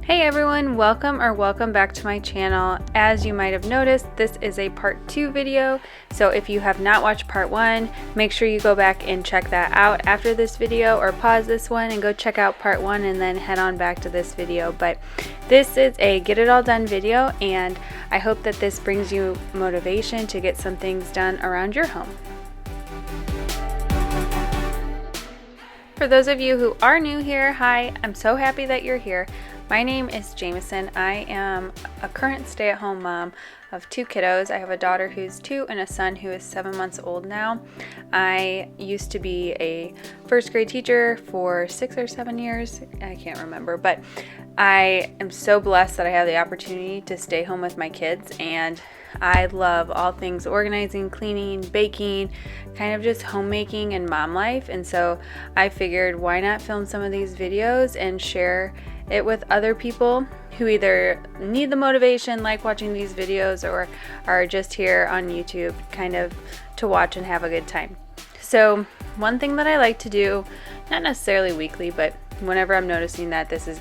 Hey everyone, welcome back to my channel. As you might have noticed, this is a part 2 video. So if you have not watched part 1, make sure you go back and check that out after this video, or pause this one and go check out part 1 and then head on back to this video. But this is a get it all done video, and I hope that this brings you motivation to get some things done around your home. For those of you who are new here, hi, I'm so happy that you're here. My name is Jamison. I am a current stay-at-home mom of 2 kiddos. I have a daughter who's 2 and a son who is 7 months old now. I used to be a first grade teacher for 6 or 7 years. I can't remember, but I am so blessed that I have the opportunity to stay home with my kids, and I love all things organizing, cleaning, baking, kind of just homemaking and mom life. And so I figured, why not film some of these videos and share it with other people who either need the motivation, like watching these videos, or are just here on YouTube kind of to watch and have a good time. So one thing that I like to do, not necessarily weekly, but whenever I'm noticing that this is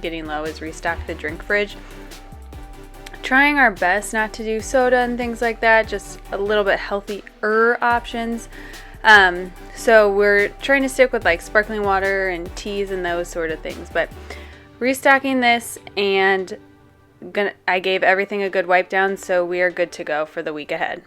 getting low, is restock the drink fridge. Trying our best not to do soda and things like that, just a little bit healthier options. So we're trying to stick with like sparkling water and teas and those sort of things, but restocking this, and I gave everything a good wipe down, so we are good to go for the week ahead.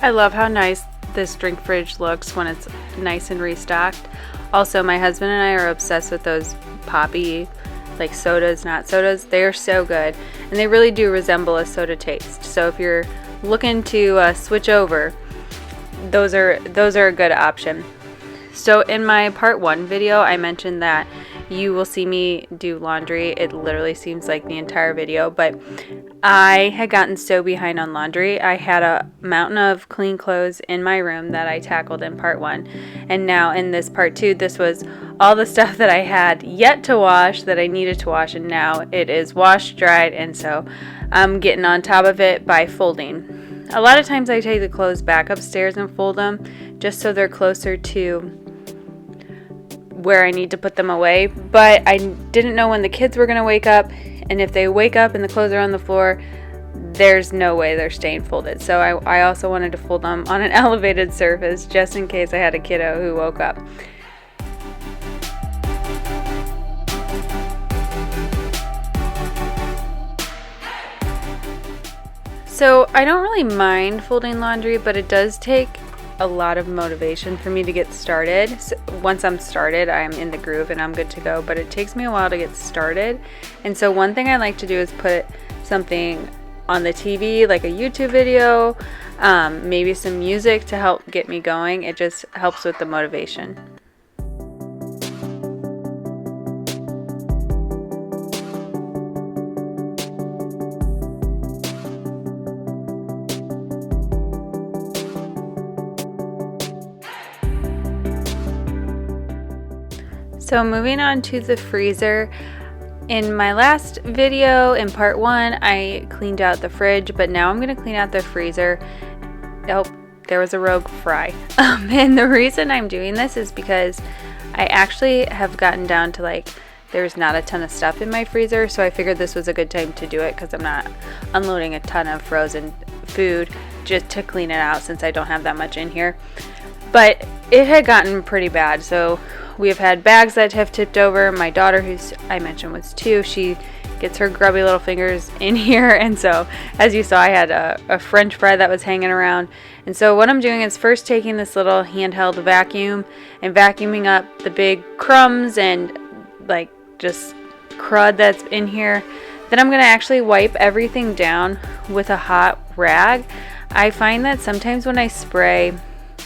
I love how nice this drink fridge looks when it's nice and restocked. Also, my husband and I are obsessed with those poppy, like sodas, not sodas. They are so good, and they really do resemble a soda taste. So if you're looking to switch over, those are a good option. So in my part 1 video, I mentioned that you will see me do laundry. It literally seems like the entire video, but I had gotten so behind on laundry. I had a mountain of clean clothes in my room that I tackled in part 1. And now in this part 2, this was all the stuff that I had yet to wash that I needed to wash, and now it is washed, dried, and so I'm getting on top of it by folding. A lot of times I take the clothes back upstairs and fold them just so they're closer to where I need to put them away, but I didn't know when the kids were going to wake up, and if they wake up and the clothes are on the floor, there's no way they're staying folded. So I also wanted to fold them on an elevated surface just in case I had a kiddo who woke up. So I don't really mind folding laundry, but it does take a lot of motivation for me to get started. So once I'm started, I'm in the groove and I'm good to go, but it takes me a while to get started. And so one thing I like to do is put something on the TV, like a YouTube video, maybe some music to help get me going. It just helps with the motivation. So moving on to the freezer. In my last video, in part 1, I cleaned out the fridge, but now I'm going to clean out the freezer. Oh, there was a rogue fry. And the reason I'm doing this is because I actually have gotten down to like, there's not a ton of stuff in my freezer, so I figured this was a good time to do it because I'm not unloading a ton of frozen food just to clean it out since I don't have that much in here. But it had gotten pretty bad, so we have had bags that have tipped over. My daughter, who's I mentioned was 2, she gets her grubby little fingers in here, and so as you saw, I had a French fry that was hanging around. And so what I'm doing is first taking this little handheld vacuum and vacuuming up the big crumbs and like just crud that's in here. Then I'm going to actually wipe everything down with a hot rag. I find that sometimes when I spray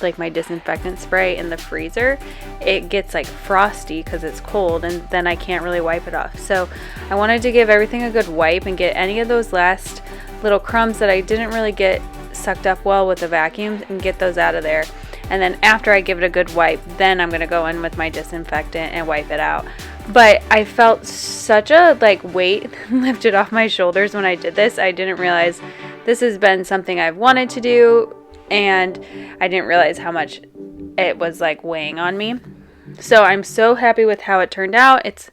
like my disinfectant spray in the freezer, it gets like frosty because it's cold, and then I can't really wipe it off. So I wanted to give everything a good wipe and get any of those last little crumbs that I didn't really get sucked up well with the vacuum and get those out of there. And then after I give it a good wipe, then I'm going to go in with my disinfectant and wipe it out. But I felt such a like weight lifted off my shoulders when I did this. I didn't realize this has been something I've wanted to do, and I didn't realize how much it was like weighing on me. So I'm so happy with how it turned out. It's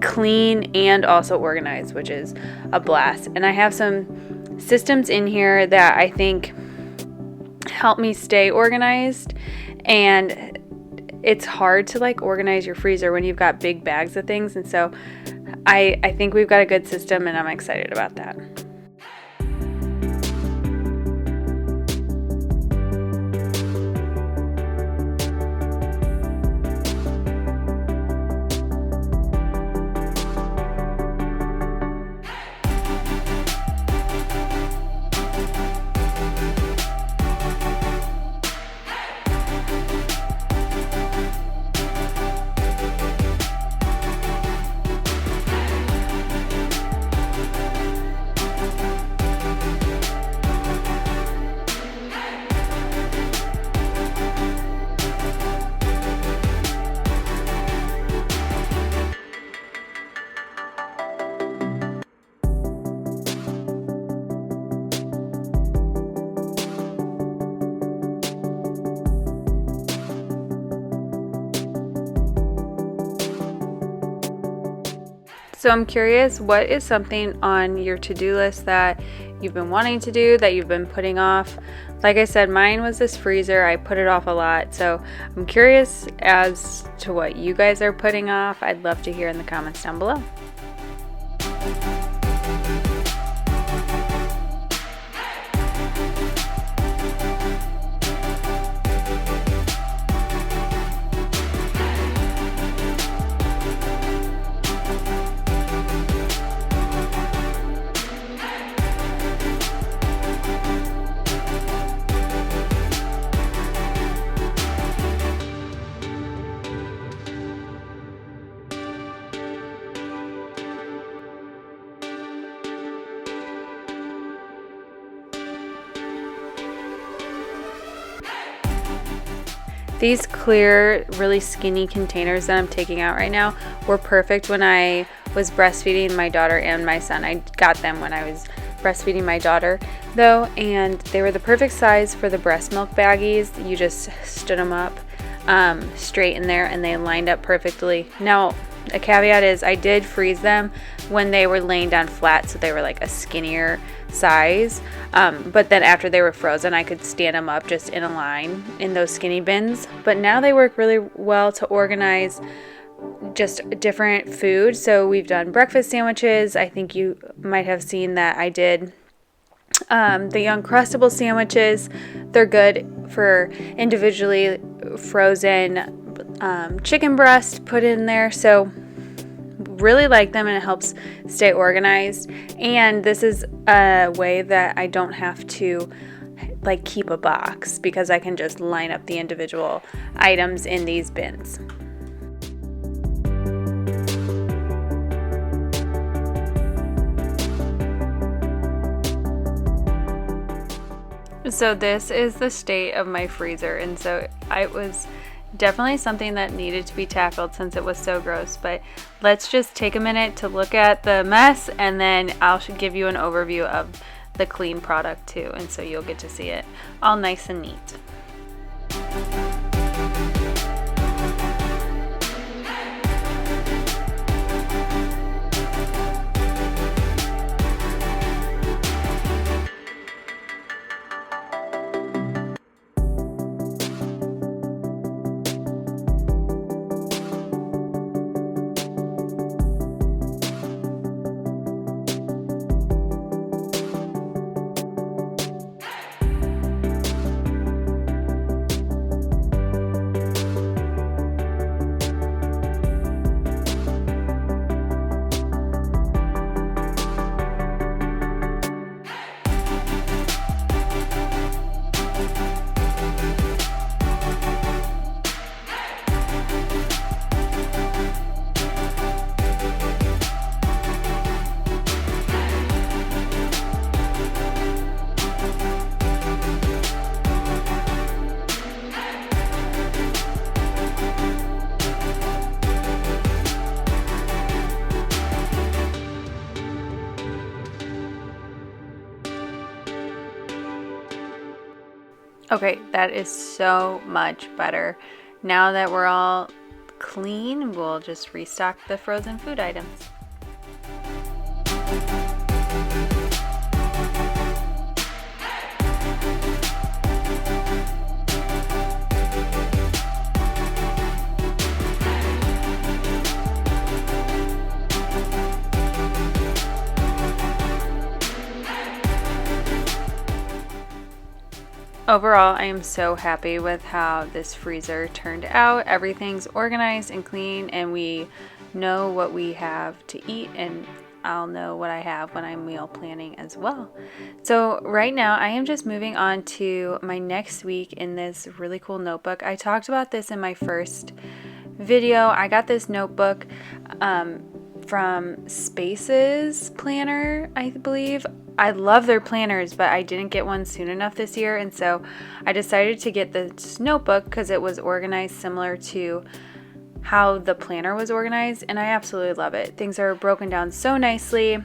clean and also organized, which is a blast. And I have some systems in here that I think help me stay organized. And it's hard to like organize your freezer when you've got big bags of things. And so I think we've got a good system, and I'm excited about that. So I'm curious, what is something on your to-do list that you've been wanting to do, that you've been putting off? Like I said, mine was this freezer. I put it off a lot. So I'm curious as to what you guys are putting off. I'd love to hear in the comments down below. These clear, really skinny containers that I'm taking out right now were perfect when I was breastfeeding my daughter and my son. I got them when I was breastfeeding my daughter though, and they were the perfect size for the breast milk baggies. You just stood them up straight in there and they lined up perfectly. Now, a caveat is I did freeze them when they were laying down flat, so they were like a skinnier size, but then after they were frozen I could stand them up just in a line in those skinny bins. But now they work really well to organize just different food. So we've done breakfast sandwiches. I think you might have seen that I did the Uncrustable sandwiches. They're good for individually frozen chicken breast put in there. So really like them, and it helps stay organized. And this is a way that I don't have to like keep a box, because I can just line up the individual items in these bins. So this is the state of my freezer, and so it was definitely something that needed to be tackled since it was so gross. But let's just take a minute to look at the mess, and then I'll give you an overview of the clean product too, and so you'll get to see it all nice and neat. Okay, that is so much better. Now that we're all clean, we'll just restock the frozen food items. Overall, I am so happy with how this freezer turned out. Everything's organized and clean, and we know what we have to eat, and I'll know what I have when I'm meal planning as well. So right now, I am just moving on to my next week in this really cool notebook. I talked about this in my first video. I got this notebook from Spaces Planner, I believe. I love their planners, but I didn't get one soon enough this year, and so I decided to get this notebook because it was organized similar to how the planner was organized, and I absolutely love it. Things are broken down so nicely.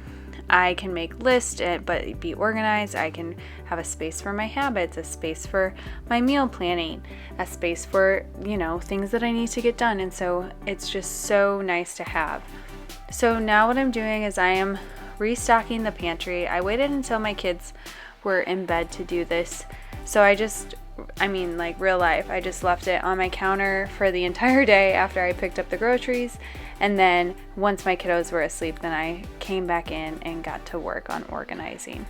I can make lists but be organized. I can have a space for my habits, a space for my meal planning, a space for, things that I need to get done, and so it's just so nice to have. So now what I'm doing is I am restocking the pantry. I waited until my kids were in bed to do this. So like real life, I just left it on my counter for the entire day after I picked up the groceries. And then once my kiddos were asleep, then I came back in and got to work on organizing.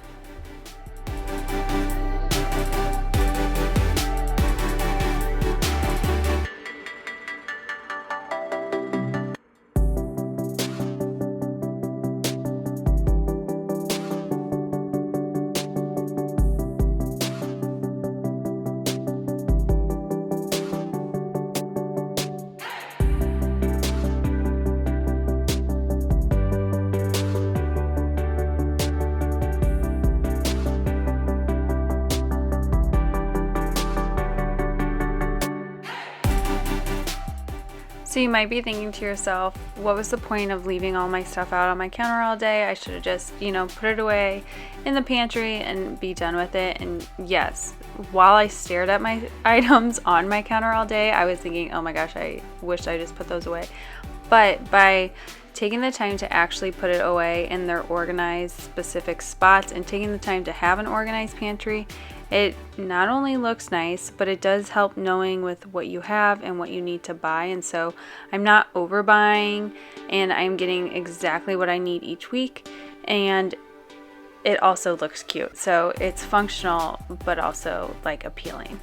So you might be thinking to yourself, what was the point of leaving all my stuff out on my counter all day? I should have just, put it away in the pantry and be done with it. And yes, while I stared at my items on my counter all day, I was thinking, oh my gosh, I wish I just put those away. But by taking the time to actually put it away in their organized specific spots and taking the time to have an organized pantry, it not only looks nice, but it does help knowing with what you have and what you need to buy. And so I'm not overbuying, and I'm getting exactly what I need each week. And it also looks cute. So it's functional, but also appealing.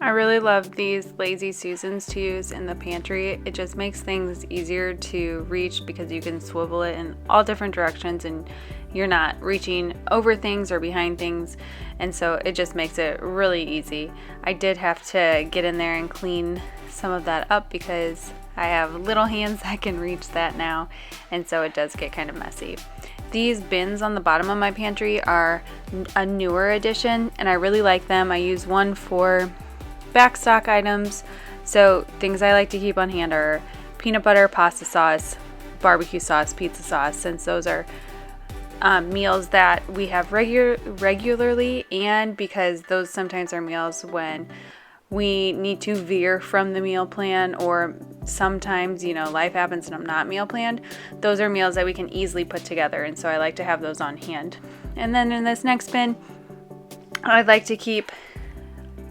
I really love these Lazy Susans to use in the pantry. It just makes things easier to reach because you can swivel it in all different directions and you're not reaching over things or behind things, and so it just makes it really easy. I did have to get in there and clean some of that up because I have little hands that can reach that now, and so it does get kind of messy. These bins on the bottom of my pantry are a newer addition, and I really like them. I use one for backstock items, so things I like to keep on hand are peanut butter, pasta sauce, barbecue sauce, pizza sauce, since those are meals that we have regularly, and because those sometimes are meals when we need to veer from the meal plan, or sometimes life happens and I'm not meal planned. Those are meals that we can easily put together, and so I like to have those on hand. And then in this next bin, I'd like to keep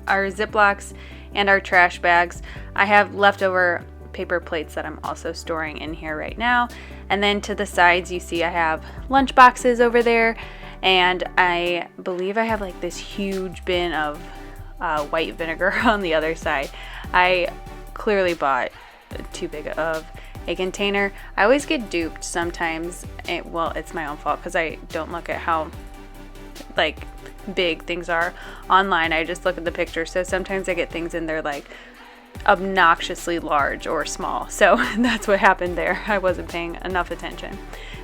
our Ziplocs and our trash bags. I have leftover paper plates that I'm also storing in here right now. And then to the sides, you see I have lunch boxes over there, and I believe I have like this huge bin of white vinegar on the other side. I clearly bought too big of a container. I always get duped sometimes. Well, it's my own fault because I don't look at how like big things are online. I just look at the picture. So sometimes I get things in there like obnoxiously large or small. So that's what happened there. I wasn't paying enough attention.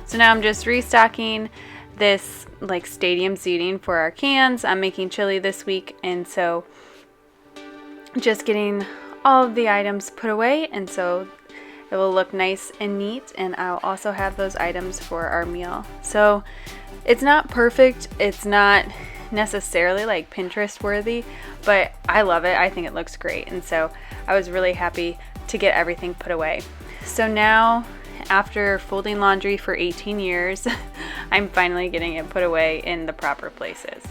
So now I'm just restocking this like stadium seating for our cans. I'm making chili this week, and so just getting all of the items put away, and so it will look nice and neat, and I'll also have those items for our meal. So it's not perfect, it's not necessarily like Pinterest worthy, but I love it. I think it looks great, and so I was really happy to get everything put away. So now, after folding laundry for 18 years, I'm finally getting it put away in the proper places.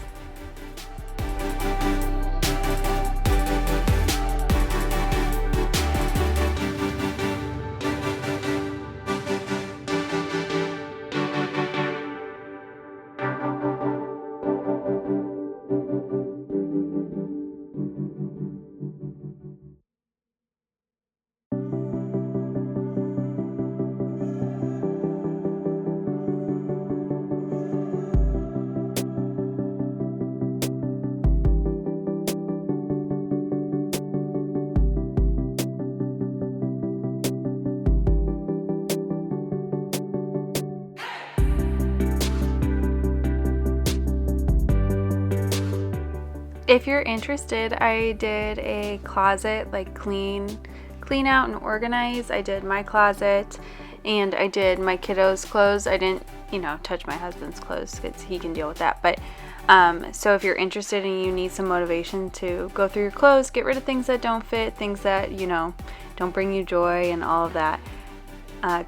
If you're interested, I did a closet, like clean out and organize. I did my closet, and I did my kiddos' clothes. I didn't, touch my husband's clothes because he can deal with that. But so if you're interested and you need some motivation to go through your clothes, get rid of things that don't fit, things that, don't bring you joy and all of that,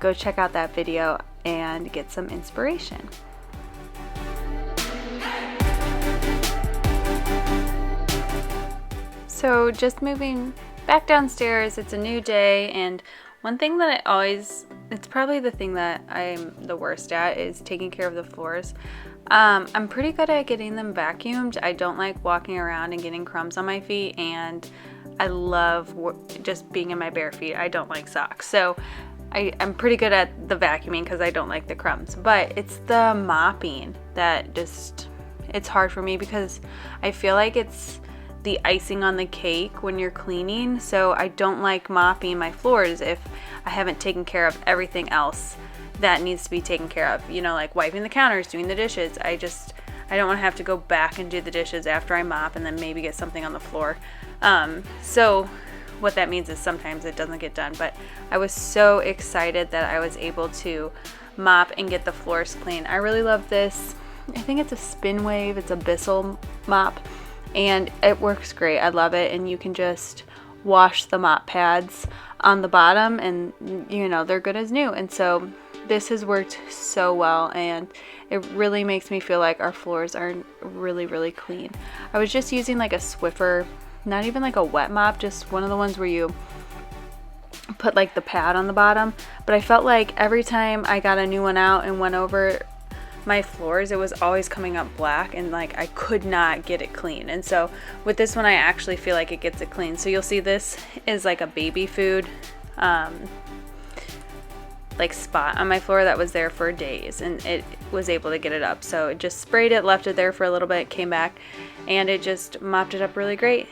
go check out that video and get some inspiration. So just moving back downstairs, it's a new day, and one thing that it's probably the thing that I'm the worst at, is taking care of the floors. I'm pretty good at getting them vacuumed. I don't like walking around and getting crumbs on my feet, and I love just being in my bare feet. I don't like socks. So I'm pretty good at the vacuuming because I don't like the crumbs. But it's the mopping that it's hard for me, because I feel like it's the icing on the cake when you're cleaning. So I don't like mopping my floors if I haven't taken care of everything else that needs to be taken care of, like wiping the counters, doing the dishes. I don't want to have to go back and do the dishes after I mop and then maybe get something on the floor. So what that means is sometimes it doesn't get done, but I was so excited that I was able to mop and get the floors clean. I really love this. I think it's a Spin Wave. It's a Bissell mop, and it works great. I love it. And you can just wash the mop pads on the bottom, and they're good as new. And so this has worked so well, and it really makes me feel like our floors are really, really clean. I was just using like a Swiffer, not even like a wet mop, just one of the ones where you put like the pad on the bottom. But I felt like every time I got a new one out and went over my floors, it was always coming up black, and like I could not get it clean. And so with this one, I actually feel like it gets it clean. So you'll see this is like a baby food like spot on my floor that was there for days, and it was able to get it up. So it just sprayed it, left it there for a little bit, came back, and it just mopped it up really great.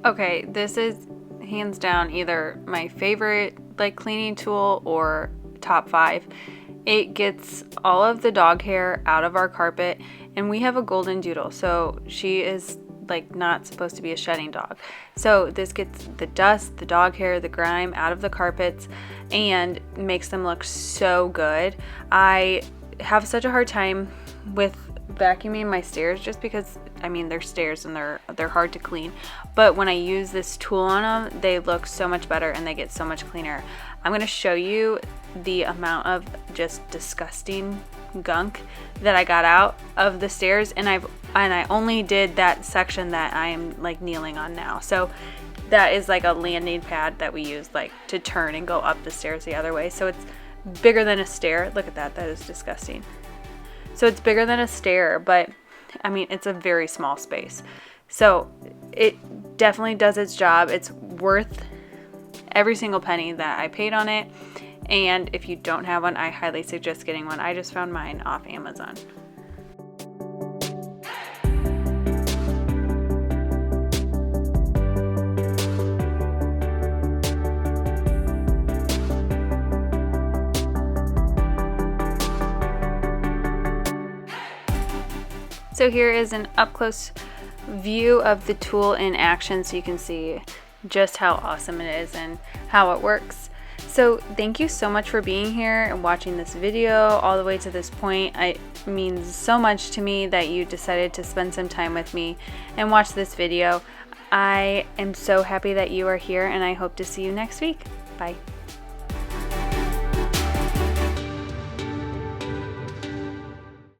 Okay, this is hands down either my favorite like cleaning tool or top 5. It gets all of the dog hair out of our carpet, and we have a golden doodle, so she is like not supposed to be a shedding dog. So this gets the dust, the dog hair, the grime out of the carpets, and makes them look so good. I have such a hard time with vacuuming my stairs just because, I mean, they're stairs and they're hard to clean. But when I use this tool on them, they look so much better and they get so much cleaner. I'm going to show you the amount of just disgusting gunk that I got out of the stairs, and I only did that section that I'm like kneeling on now. So that is like a landing pad that we use like to turn and go up the stairs the other way. So it's bigger than a stair. Look at that. That is disgusting. So it's bigger than a stair, but I mean, it's a very small space. So it definitely does its job. It's worth every single penny that I paid on it. And if you don't have one, I highly suggest getting one. I just found mine off Amazon. So here is an up-close view of the tool in action so you can see just how awesome it is and how it works. So thank you so much for being here and watching this video all the way to this point. It means so much to me that you decided to spend some time with me and watch this video. I am so happy that you are here, and I hope to see you next week. Bye.